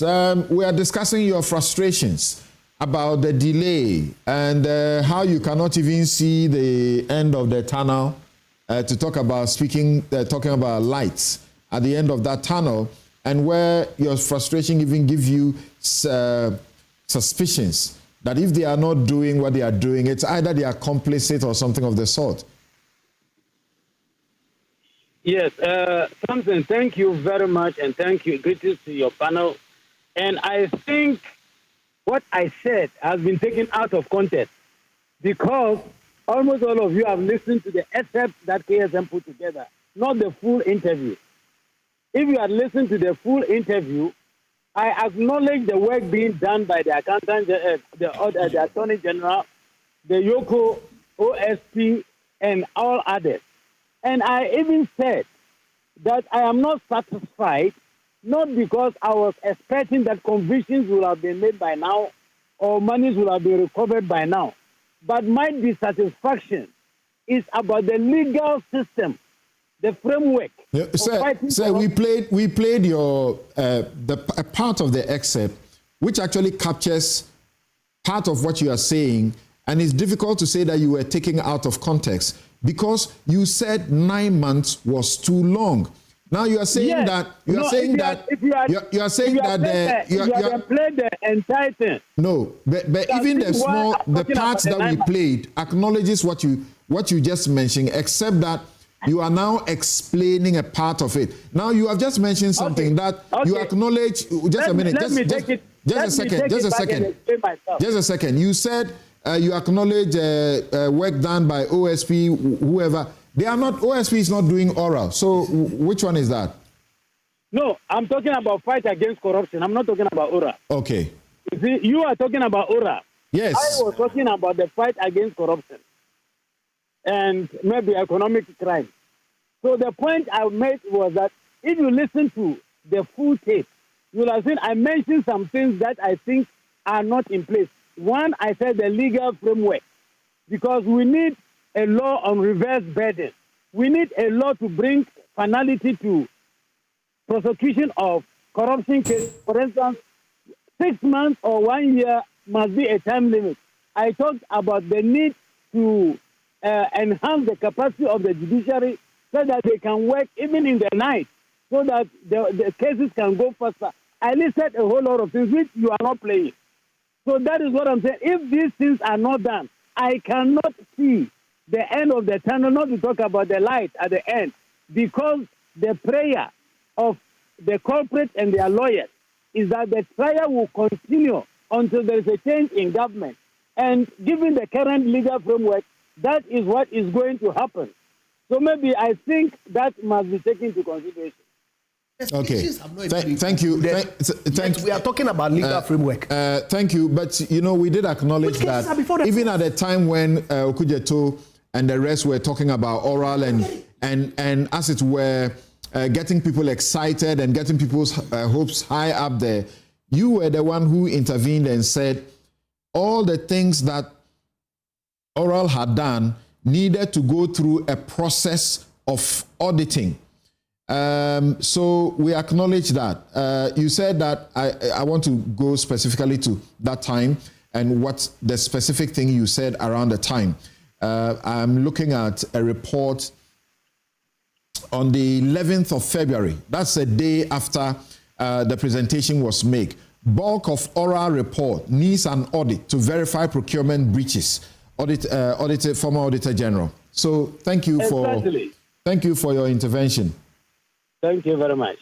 Yes, we are discussing your frustrations about the delay and how you cannot even see the end of the tunnel to talk about talking about lights at the end of that tunnel, and where your frustration even gives you suspicions that if they are not doing what they are doing, it's either they are complicit or something of the sort. Yes, Samson, thank you very much, and thank you. Greetings to your panel. And I think what I said has been taken out of context, because almost all of you have listened to the excerpt that KSM put together, not the full interview. If you had listened to the full interview, I acknowledge the work being done by the accountant, the Attorney General, the Yoko, OSP, and all others. And I even said that I am not satisfied, not because I was expecting that convictions will have been made by now or monies will have been recovered by now, but my dissatisfaction is about the legal system, the framework. Yeah, sir, we played your a part of the excerpt, which actually captures part of what you are saying, and it's difficult to say that you were taken out of context, because you said 9 months was too long. Now you are saying that you are saying that you are saying that you have played the entire thing. No, but even the parts that we played acknowledges what you just mentioned, except that you are now explaining a part of it. Now you have just mentioned something that you acknowledge. Just a minute. Just a second. You said you acknowledge work done by OSP, whoever. They are not. OSP is not doing oral. So which one is that? No, I'm talking about fight against corruption. I'm not talking about oral. Okay. You see, you are talking about oral. Yes. I was talking about the fight against corruption and maybe economic crime. So the point I made was that if you listen to the full tape, you will have seen I mentioned some things that I think are not in place. One, I said the legal framework, because we need a law on reverse burden. We need a law to bring finality to prosecution of corruption cases. For instance, 6 months or 1 year must be a time limit. I talked about the need to enhance the capacity of the judiciary so that they can work even in the night, so that the cases can go faster. I listed a whole lot of things which you are not playing. So that is what I'm saying. If these things are not done, I cannot see the end of the tunnel, not to talk about the light at the end, because the prayer of the culprits and their lawyers is that the trial will continue until there is a change in government. And given the current legal framework, that is what is going to happen. So maybe I think that must be taken into consideration. Okay. Thank you. We are talking about legal framework. Thank you. But, we did acknowledge that even at the time when Okujeto and the rest were talking about oral and as it were, getting people excited and getting people's hopes high up there, you were the one who intervened and said all the things that oral had done needed to go through a process of auditing. So we acknowledge that. You said that I want to go specifically to that time and what the specific thing you said around the time. I'm looking at a report on the 11th of February. That's a day after the presentation was made. Bulk of oral report needs an audit to verify procurement breaches. Former Auditor General. So thank you for your intervention. Thank you very much.